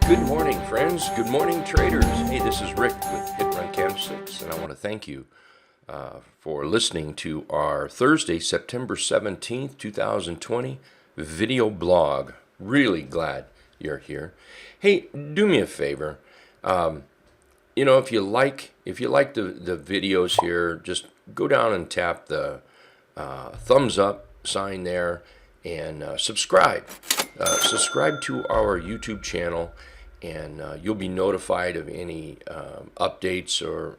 Good morning, friends. Good morning, traders. Hey, this is Rick with Hit Run Candlesticks, and I want to thank you for listening to our Thursday, September 17th, 2020 video blog. Really glad you're here. Hey, do me a favor. If you like the videos here, just go down and tap the thumbs up sign there and subscribe. Subscribe to our YouTube channel, and you'll be notified of any updates or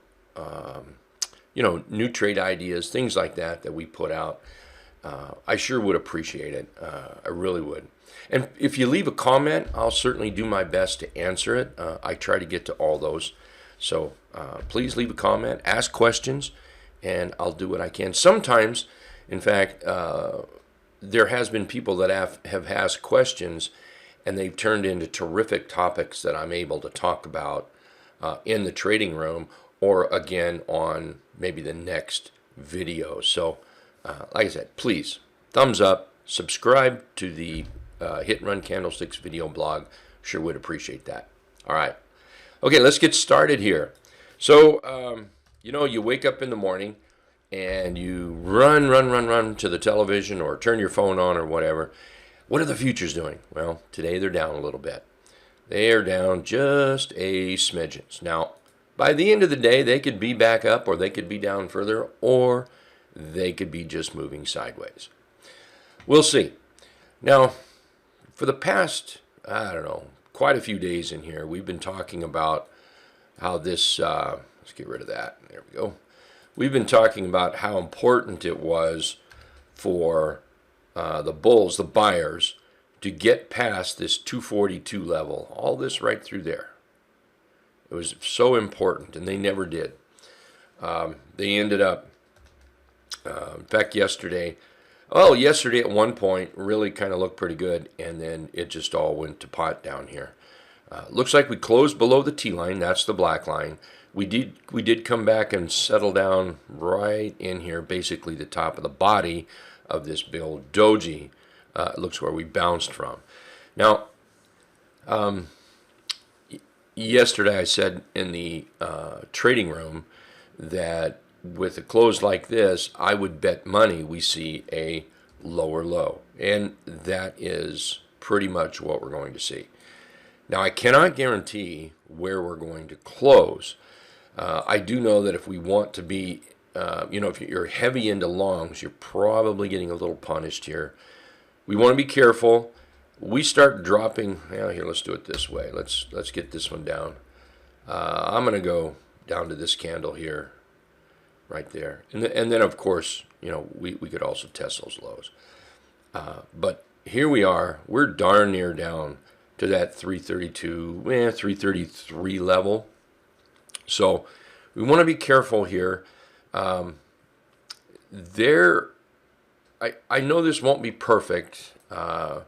new trade ideas, things like that we put out. I sure would appreciate it. I really would. And if you leave a comment, I'll certainly do my best to answer it. I try to get to all those. So please leave a comment, ask questions, and I'll do what I can. Sometimes, in fact, there has been people that have asked questions, and they've turned into terrific topics that I'm able to talk about in the trading room, or again on maybe the next video. So, like I said, please thumbs up, subscribe to the Hit and Run Candlesticks video blog. Sure would appreciate that. All right. Okay, let's get started here. So, you wake up in the morning and you run to the television or turn your phone on or whatever. What are the futures doing? Well, today they're down a little bit. They are down just a smidgens. Now, by the end of the day, they could be back up, or they could be down further, or they could be just moving sideways. We'll see. Now, for the past, quite a few days in here, we've been talking about how this, let's get rid of that. There we go. We've been talking about how important it was for the bulls, the buyers, to get past this 242 level, all this right through there. It was so important, and they never did. They ended up, in fact, yesterday at one point really kind of looked pretty good, and then it just all went to pot down here. Looks like we closed below the T line. That's the black line. We did come back and settle down right in here, basically the top of the body of this big old doji. It looks where we bounced from. Now, yesterday I said in the trading room that with a close like this, I would bet money we see a lower low. And that is pretty much what we're going to see. Now, I cannot guarantee where we're going to close. I do know that if we want to be, if you're heavy into longs, you're probably getting a little punished here. We want to be careful. We start dropping. Here, let's do it this way. Let's get this one down. I'm going to go down to this candle here, right there, and then of course, we could also test those lows. But here we are. We're darn near down to that 332, 333 level. So we want to be careful here. I know this won't be perfect. I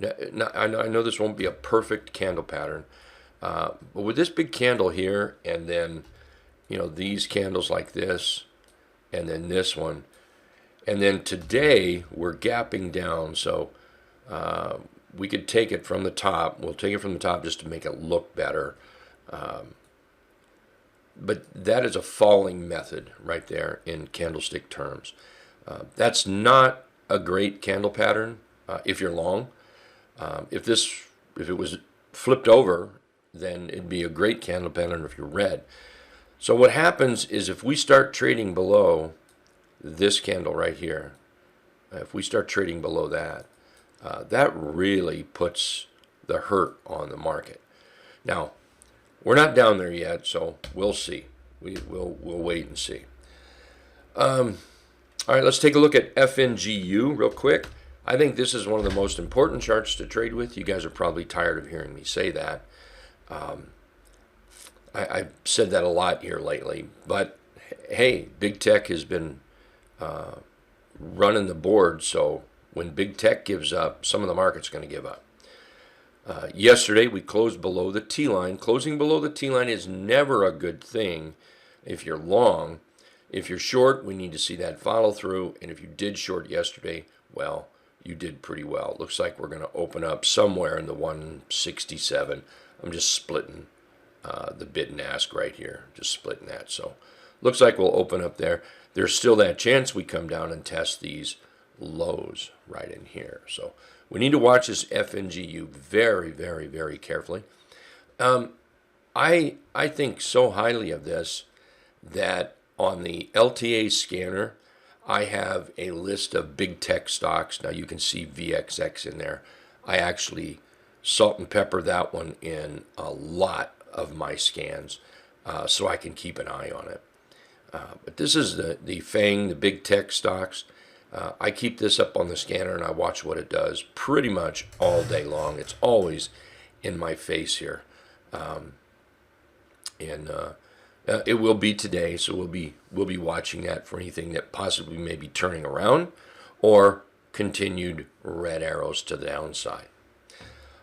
know this won't be a perfect candle pattern. But with this big candle here, and then, these candles like this, and then this one, and then today we're gapping down. So we could take it from the top. We'll take it from the top just to make it look better. But that is a falling method right there in candlestick terms. That's not a great candle pattern if you're long. If it was flipped over, then it'd be a great candle pattern if you're red. So what happens is if we start trading below this candle right here, if we start trading below that, that really puts the hurt on the market. Now, we're not down there yet, so we'll see. We'll wait and see. All right, let's take a look at FNGU real quick. I think this is one of the most important charts to trade with. You guys are probably tired of hearing me say that. I've said that a lot here lately. But, hey, big tech has been running the board, so when big tech gives up, some of the market's going to give up. Yesterday, we closed below the T-line. Closing below the T-line is never a good thing if you're long. If you're short, we need to see that follow through. And if you did short yesterday, well, you did pretty well. It looks like we're going to open up somewhere in the 167. I'm just splitting the bid and ask right here, just splitting that. So looks like we'll open up there. There's still that chance we come down and test these lows right in here. So we need to watch this FNGU very, very, very carefully. I think so highly of this that on the LTA scanner, I have a list of big tech stocks. Now you can see VXX in there. I actually salt and pepper that one in a lot of my scans so I can keep an eye on it. But this is the FANG, the big tech stocks. I keep this up on the scanner and I watch what it does pretty much all day long. It's always in my face here. It will be today, so we'll be watching that for anything that possibly may be turning around or continued red arrows to the downside.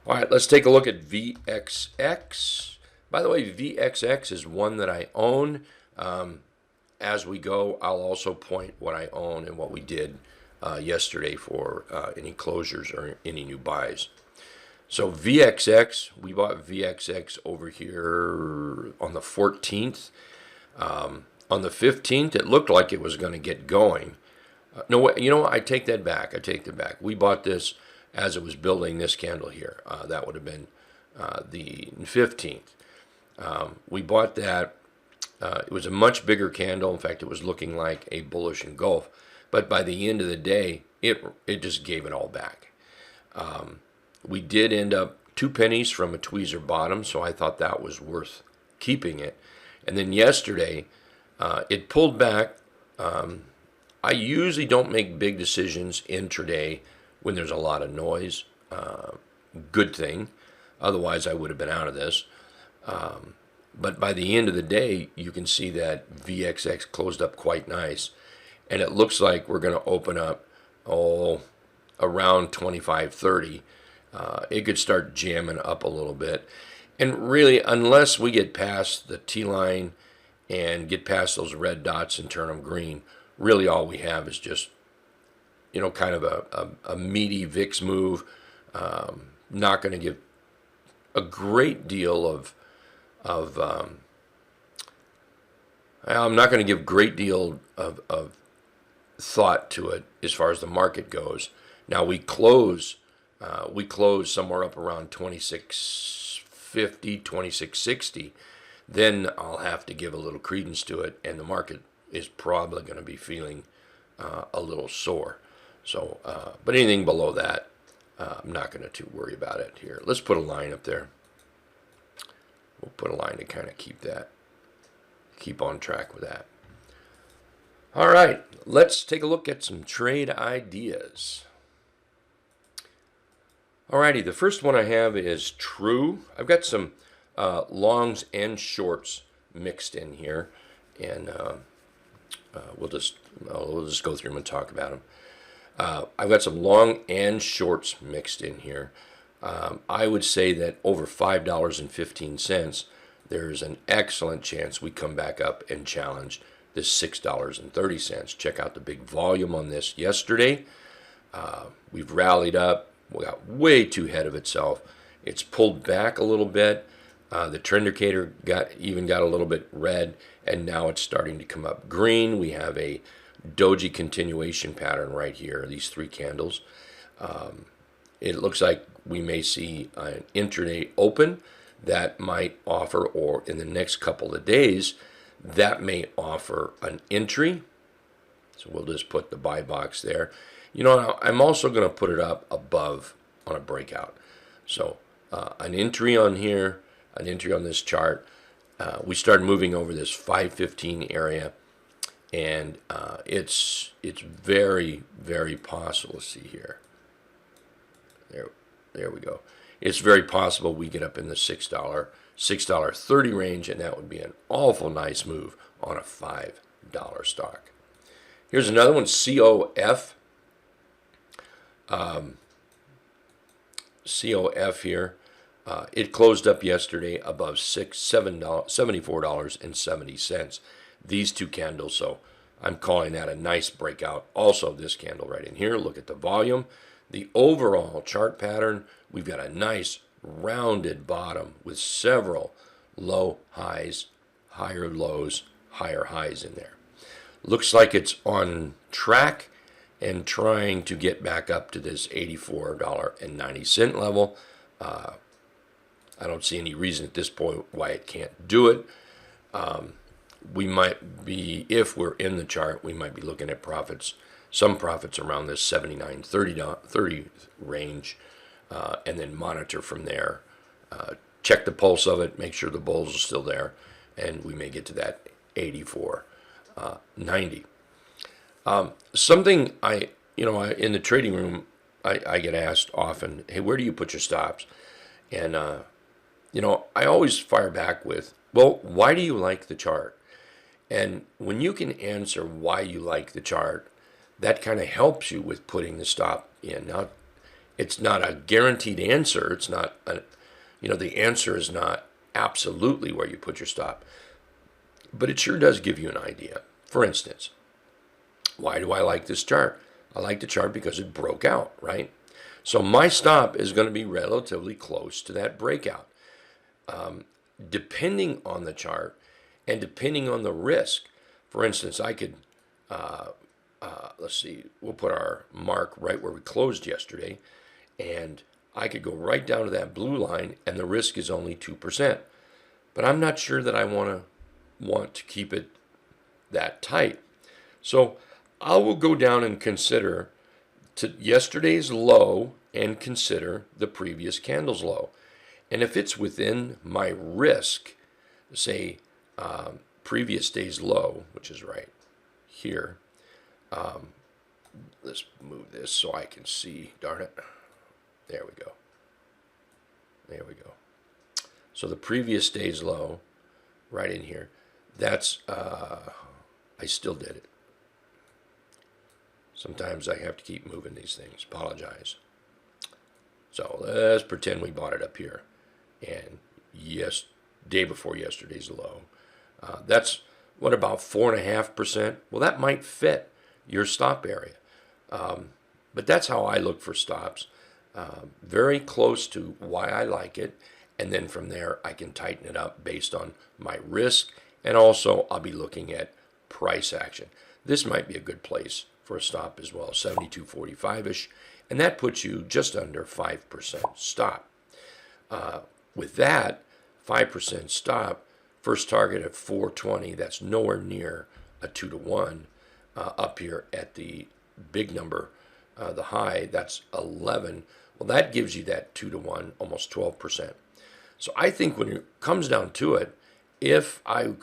All right, let's take a look at VXX. By the way, VXX is one that I own. As we go, I'll also point what I own and what we did yesterday for any closures or any new buys. So VXX, we bought VXX over here on the 14th. On the 15th, it looked like it was going to get going. No, you know what? I take that back. We bought this as it was building this candle here. That would have been the 15th. We bought that. It was a much bigger candle. In fact, it was looking like a bullish engulf. But by the end of the day, it just gave it all back. We did end up 2 pennies from a tweezer bottom, so I thought that was worth keeping it. And then yesterday, it pulled back. I usually don't make big decisions intraday when there's a lot of noise. Good thing. Otherwise, I would have been out of this. But by the end of the day, you can see that VXX closed up quite nice. And it looks like we're going to open up, around 25.30. It could start jamming up a little bit. And really, unless we get past the T-line and get past those red dots and turn them green, really all we have is just, kind of a meaty VIX move. Not going to give a great deal of I'm not going to give a great deal of thought to it as far as the market goes. Now we close somewhere up around 26.50, 26.60. Then I'll have to give a little credence to it, and the market is probably going to be feeling a little sore. So, but anything below that, I'm not going to worry about it here. Let's put a line up there. We'll put a line to kind of keep on track with that. All right, let's take a look at some trade ideas. Alrighty, the first one I have is True. I've got some longs and shorts mixed in here, and we'll just go through them and talk about them. I've got some long and shorts mixed in here. I would say that over $5.15, there's an excellent chance we come back up and challenge this $6.30. Check out the big volume on this yesterday. We've rallied up. We got way too ahead of itself. It's pulled back a little bit. The trend indicator got a little bit red, and now it's starting to come up green. We have a doji continuation pattern right here, these 3 candles. It looks like we may see an intraday open that might offer, or in the next couple of days, that may offer an entry. So we'll just put the buy box there. I'm also going to put it up above on a breakout. So an entry on here, an entry on this chart. We started moving over this 515 area, and it's very, very possible. Let's see here. There we go. It's very possible we get up in the $6.30 range, and that would be an awful nice move on a $5 stock. Here's another one, COF. COF here. It closed up yesterday above $74.70. These 2 candles, so I'm calling that a nice breakout. Also, this candle right in here. Look at the volume. The overall chart pattern, we've got a nice rounded bottom with several low highs, higher lows, higher highs in there. Looks like it's on track and trying to get back up to this $84.90 level. I don't see any reason at this point why it can't do it. We might be, if we're in the chart, we might be looking at profits, some profits around this 79.30 range, and then monitor from there. Check the pulse of it, make sure the bulls are still there, and we may get to that 84.90. Something in the trading room, I get asked often, hey, where do you put your stops? And, I always fire back with, well, why do you like the chart? And when you can answer why you like the chart, that kind of helps you with putting the stop in. Now, it's not a guaranteed answer. It's not, the answer is not absolutely where you put your stop. But it sure does give you an idea. For instance, why do I like this chart? I like the chart because it broke out, right? So my stop is going to be relatively close to that breakout. Depending on the chart and depending on the risk. For instance, I could, let's see, we'll put our mark right where we closed yesterday, and I could go right down to that blue line, and the risk is only 2%. But I'm not sure that I want to keep it that tight. So I will go down and consider to yesterday's low and consider the previous candle's low. And if it's within my risk, say previous day's low, which is right here, let's move this so I can see, darn it. There we go. There we go. So the previous day's low, right in here, that's, I still did it. Sometimes I have to keep moving these things. Apologize. So let's pretend we bought it up here. And yes, day before yesterday's low. That's what, about 4.5%? Well, that might fit your stop area. But that's how I look for stops. Very close to why I like it. And then from there, I can tighten it up based on my risk. And also, I'll be looking at price action. This might be a good place for a stop as well, 72.45-ish. And that puts you just under 5% stop. With that 5% stop, first target at 420, that's nowhere near a 2-to-1. Up here at the big number, the high, that's 11. Well, that gives you that 2-to-1, almost 12%. So I think when it comes down to it, if I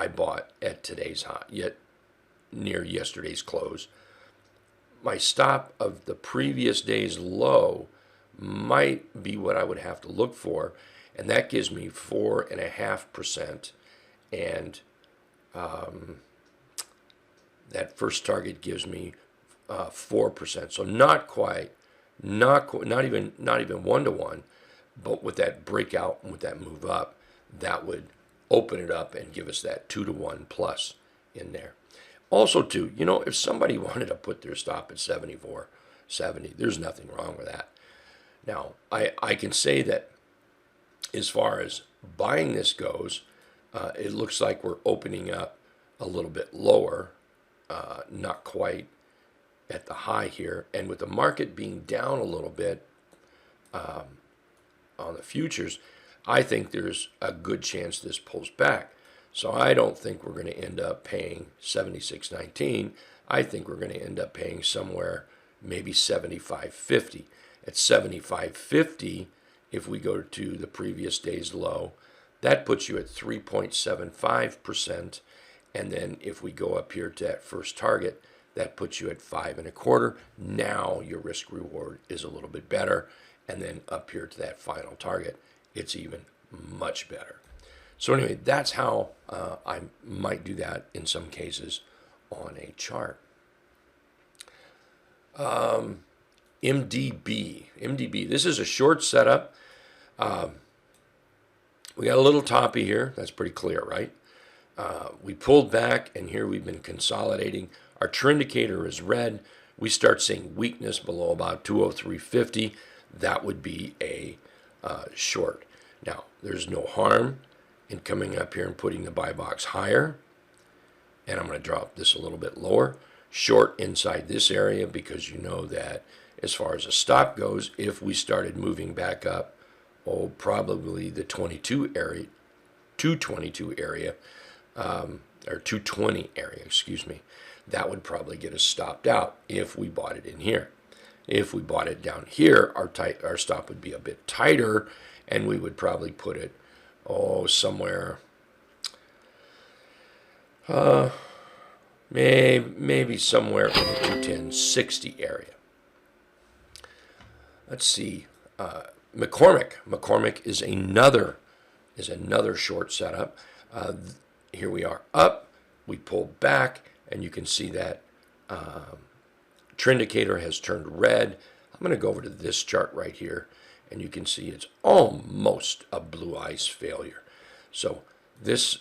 bought at today's high, yet near yesterday's close, my stop of the previous day's low might be what I would have to look for, and that gives me 4.5%, and that first target gives me 4%. So not even 1-to-1, but with that breakout and with that move up, that would open it up and give us that 2-to-1 plus in there. Also, too, if somebody wanted to put their stop at 74.70, there's nothing wrong with that. Now, I can say that as far as buying this goes, it looks like we're opening up a little bit lower, not quite at the high here. And with the market being down a little bit on the futures, I think there's a good chance this pulls back. So I don't think we're going to end up paying 76.19. I think we're going to end up paying somewhere maybe 75.50. At 75.50, if we go to the previous day's low, that puts you at 3.75%. And then if we go up here to that first target, that puts you at 5.25. Now your risk reward is a little bit better. And then up here to that final target, it's even much better. So anyway, that's how I might do that in some cases on a chart. MDB. This is a short setup. We got a little toppy here. That's pretty clear, right? We pulled back, and here we've been consolidating. Our trend indicator is red. We start seeing weakness below about 203.50. That would be a short. Now, there's no harm in coming up here and putting the buy box higher. And I'm going to drop this a little bit lower. Short inside this area, because you know that as far as a stop goes, if we started moving back up, probably the 22 area, 222 area, or 220 area, excuse me, that would probably get us stopped out if we bought it in here. If we bought it down here, our stop would be a bit tighter, and we would probably put it, somewhere, maybe somewhere in the 210.60 area. Let's see, McCormick. McCormick is another short setup. Here we are up, we pull back, and you can see that trend indicator has turned red. I'm going to go over to this chart right here, and you can see it's almost a blue ice failure. So this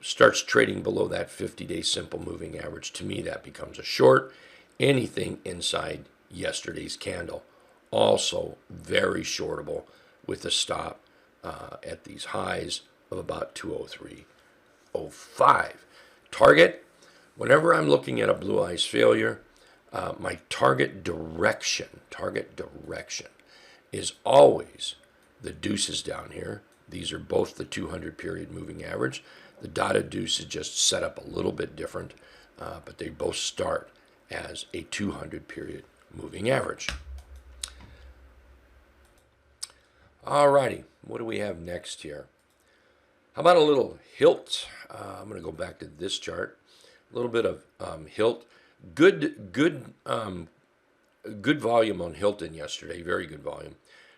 starts trading below that 50-day simple moving average. To me, that becomes a short. Anything inside yesterday's candle, also very shortable, with a stop at these highs of about 203.05. Target, whenever I'm looking at a blue ice failure, my target direction is always the deuces down here. These are both the 200 period moving average. The dotted deuce is just set up a little bit different, but they both start as a 200 period moving average. Alrighty, what do we have next here? How about a little Hilt? I'm going to go back to this chart. A little bit of Hilt. Good volume on Hilton yesterday. Very good volume.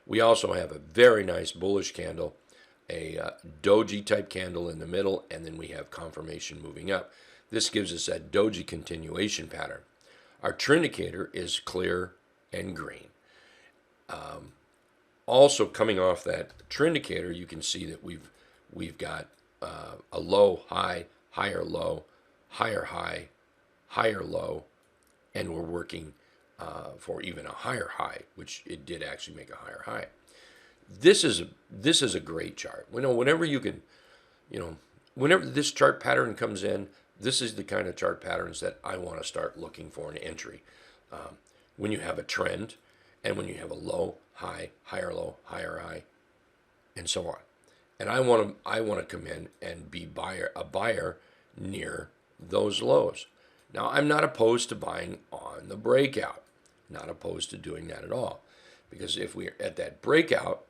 We also have a very nice bullish candle, a doji type candle in the middle, and then we have confirmation moving up. This gives us that doji continuation pattern. Our trend indicator is clear and green. Also coming off that trend indicator, you can see that we've got a low, high, higher low, higher high, higher low, and we're working for even a higher high, which it did actually make a higher high. This is a great chart. Whenever you can, whenever this chart pattern comes in, this is the kind of chart patterns that I want to start looking for an entry. When you have a trend, and when you have a low, high, higher low, higher high, and so on. And I want to come in and be a buyer near those lows. Now, I'm not opposed to buying on the breakout. Not opposed to doing that at all. Because if we're at that breakout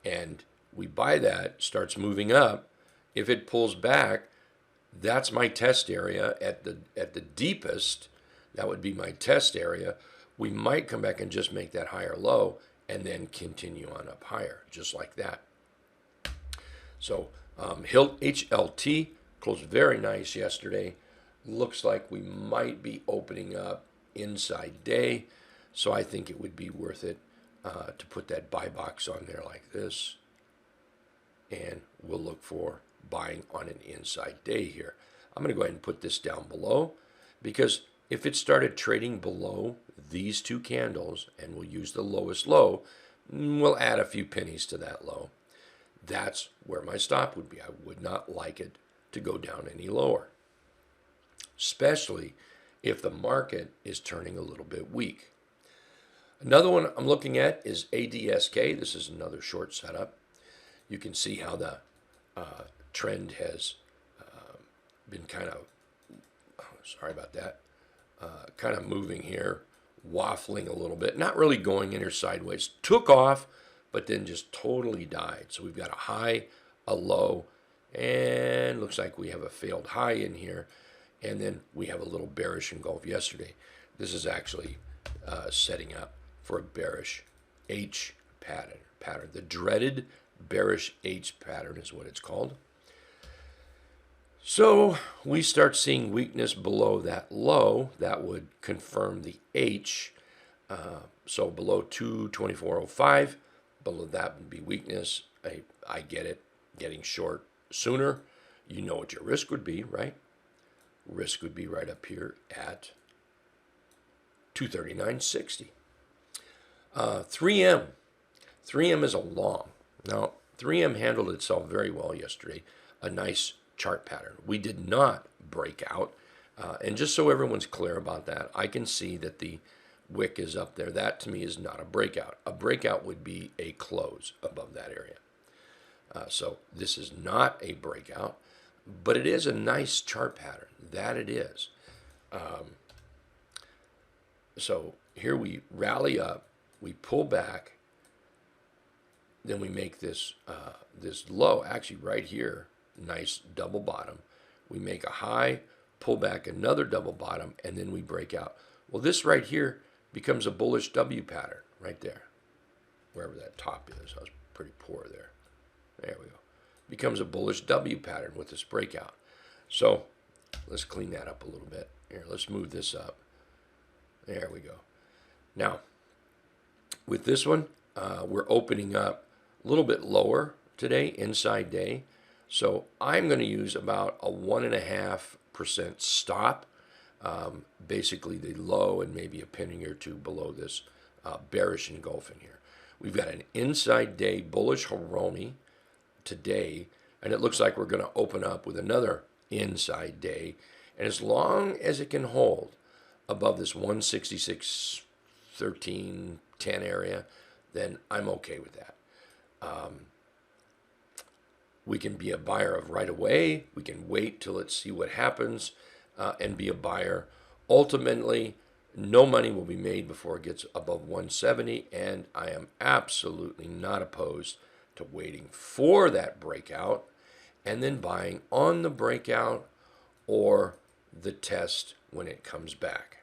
and we buy that, starts moving up, if it pulls back, that's my test area at the deepest. That would be my test area. We might come back and just make that higher low and then continue on up higher, just like that. So Hilt HLT closed very nice yesterday. Looks like we might be opening up inside day. So I think it would be worth it to put that buy box on there like this. And we'll look for buying on an inside day here. I'm going to go ahead and put this down below, because if it started trading below these two candles, and we'll use the lowest low, we'll add a few pennies to that low. That's where my stop would be. I would not like it to go down any lower, especially if the market is turning a little bit weak. Another one I'm looking at is ADSK. This is another short setup. You can see how the trend has been kind of, kind of moving here, waffling a little bit, not really going in or sideways. Took off, but then just totally died. So we've got a high, a low, and looks like we have a failed high in here. And then we have a little bearish engulf yesterday. This is actually setting up for a bearish H pattern. The dreaded bearish H pattern is what it's called. So we start seeing weakness below that low. That would confirm the H. So below 224.05, below that would be weakness. I get it. Getting short sooner. You know what your risk would be, right? Risk would be right up here at 239.60. 3M. 3M is a long. Now, 3M handled itself very well yesterday. A nice chart pattern. We did not break out. And just so everyone's clear about that, I can see that the wick is up there. That to me is not a breakout. A breakout would be a close above that area. So this is not a breakout, but it is a nice chart pattern. That it is. So here we rally up, we pull back, then we make this this low, actually right here, nice double bottom. We make a high, pull back another double bottom, and then we break out. Well, this right here becomes a bullish W pattern right there, wherever that top is. I was pretty poor there. There we go. Becomes a bullish W pattern with this breakout. So let's clean that up a little bit. Here, let's move this up. There we go. Now, with this one, we're opening up a little bit lower today, inside day. So I'm going to use about a 1.5% stop, basically the low and maybe a penny or two below this bearish engulfing here. We've got an inside day bullish Haroni today, and it looks like we're going to open up with another inside day. And as long as it can hold above this 166.13.10 area, then I'm okay with that. We can be a buyer of right away. We can wait till let's see what happens and be a buyer. Ultimately, no money will be made before it gets above 170, and I am absolutely not opposed to waiting for that breakout and then buying on the breakout or the test when it comes back.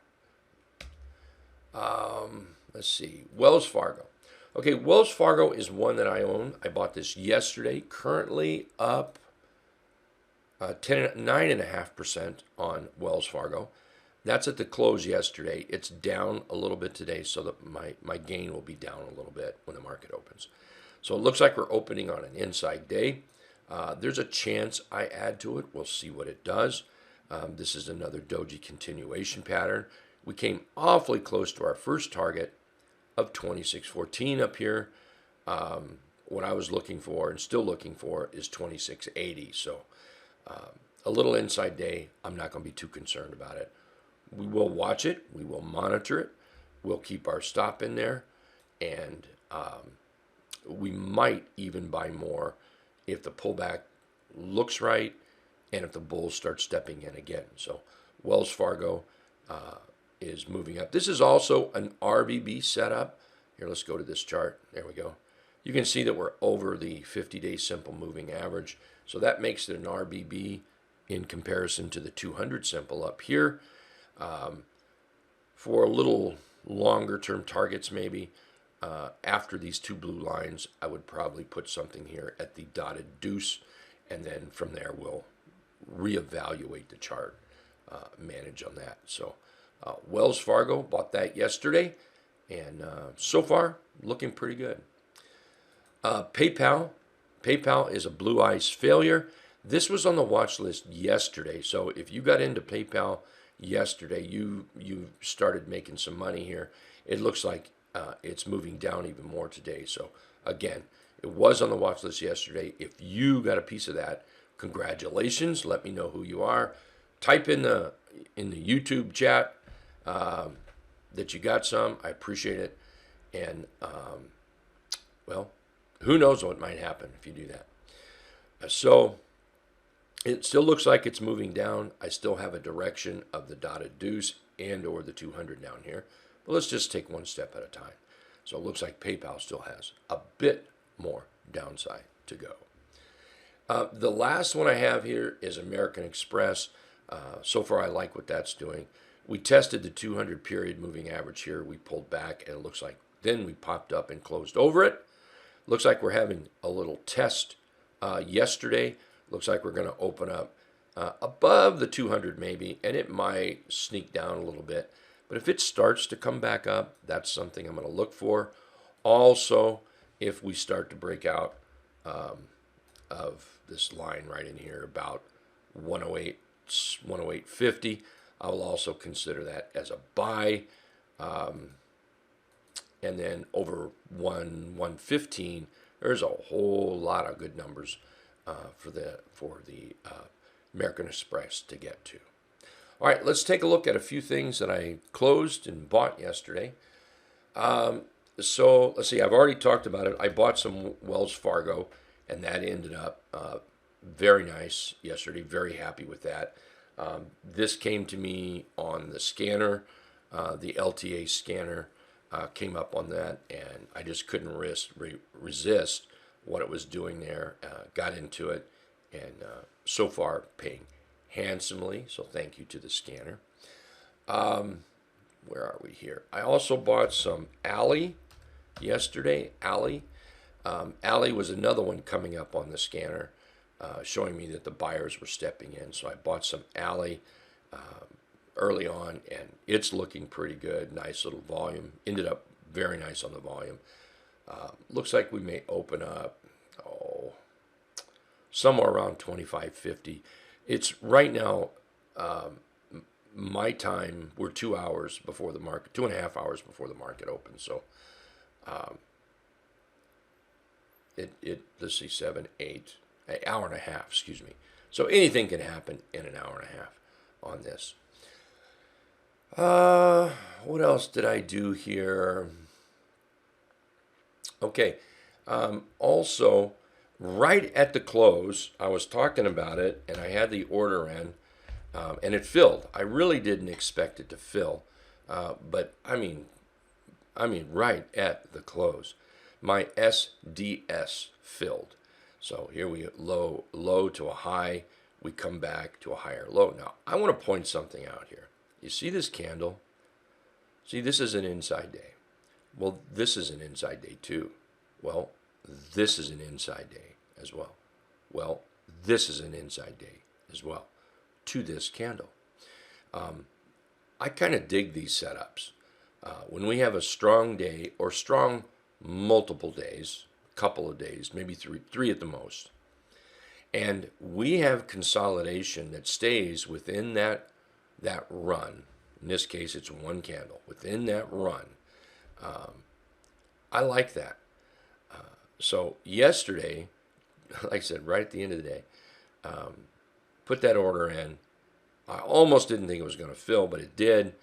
Let's see, Wells Fargo. Okay, Wells Fargo is one that I own. I bought this yesterday, currently up 9.5% on Wells Fargo. That's at the close yesterday. It's down a little bit today, so that my gain will be down a little bit when the market opens. So it looks like we're opening on an inside day. There's a chance I add to it. We'll see what it does. This is another doji continuation pattern. We came awfully close to our first target of 26.14 up here. What I was looking for and still looking for is 26.80. So a little inside day. I'm not going to be too concerned about it. We will watch it. We will monitor it. We'll keep our stop in there. And we might even buy more if the pullback looks right and if the bulls start stepping in again. So Wells Fargo is moving up. This is also an RBB setup. Here, let's go to this chart. There we go. You can see that we're over the 50-day simple moving average. So that makes it an RBB in comparison to the 200 simple up here. For a little longer term targets maybe, after these two blue lines, I would probably put something here at the dotted deuce, and then from there we'll reevaluate the chart, manage on that. So Wells Fargo, bought that yesterday, and so far looking pretty good. PayPal is a blue ice failure. This was on the watch list yesterday, so if you got into PayPal yesterday, you started making some money here. It looks like it's moving down even more today. So again, it was on the watch list yesterday. If you got a piece of that, congratulations. Let me know who you are. Type in the YouTube chat that you got some. I appreciate it. And well, who knows what might happen if you do that. So it still looks like it's moving down. I still have a direction of the dotted deuce and or the 200 down here. But let's just take one step at a time. So it looks like PayPal still has a bit more downside to go. The last one I have here is American Express. So far, I like what that's doing. We tested the 200 period moving average here. We pulled back, and it looks like then we popped up and closed over it. Looks like we're having a little test yesterday. Looks like we're going to open up above the 200 maybe, and it might sneak down a little bit. But if it starts to come back up, that's something I'm going to look for. Also, if we start to break out of this line right in here, about 108, 108.50, I will also consider that as a buy. And then over 115, There's a whole lot of good numbers for the American Express to get to. All right, let's take a look at a few things that I closed and bought yesterday. So let's see, I've already talked about it. I bought some Wells Fargo, and that ended up very nice yesterday. Very happy with that. This came to me on the scanner, the LTA scanner came up on that, and I just couldn't resist what it was doing there. Got into it, and so far paying handsomely. So thank you to the scanner. Where are we here? I also bought some Alley yesterday. Alley was another one coming up on the scanner, showing me that the buyers were stepping in. So I bought some Alley early on, and it's looking pretty good. Nice little volume. Ended up very nice on the volume. Looks like we may open up somewhere around 25.50. It's right now. My time, we're 2 hours before the market, 2.5 hours before the market opens. So, let's see, 7, 8, an hour and a half, excuse me. So anything can happen in an hour and a half on this. What else did I do here? Okay. Also, right at the close, I was talking about it, and I had the order in. And it filled. I really didn't expect it to fill, but I mean, right at the close, my SDS filled. So here we low to a high. We come back to a higher low. Now I want to point something out here. You see this candle? See, this is an inside day. Well, this is an inside day too. Well, this is an inside day as well. Well, this is an inside day as well. To this candle. I kind of dig these setups. When we have a strong day or strong multiple days, couple of days, maybe three at the most, and we have consolidation that stays within that run. In this case, it's one candle. Within that run, I like that. So yesterday, like I said, right at the end of the day, put that order in. I almost didn't think it was going to fill, but it did.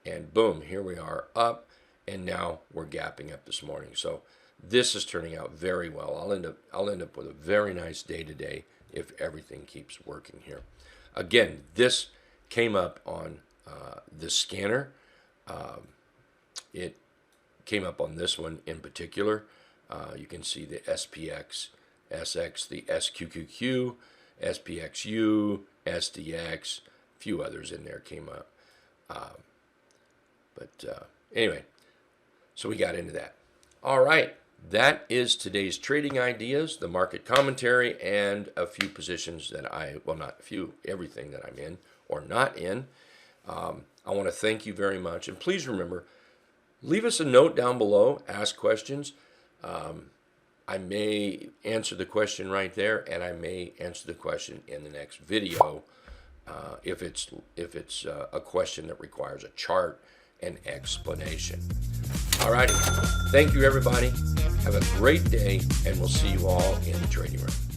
And boom, here we are up. And now we're gapping up this morning. So this is turning out very well. I'll end up with a very nice day today if everything keeps working here. Again, this came up on the scanner. It came up on this one in particular. You can see the SPX, SX, the SQQQ, SPXU, SDX, a few others in there came up. Anyway, so we got into that. All right, that is today's trading ideas, the market commentary, and a few positions that not a few, everything that I'm in or not in. I want to thank you very much. And please remember, leave us a note down below, ask questions. I may answer the question right there, and I may answer the question in the next video if it's a question that requires a chart and explanation. All righty. Thank you, everybody. Have a great day, and we'll see you all in the trading room.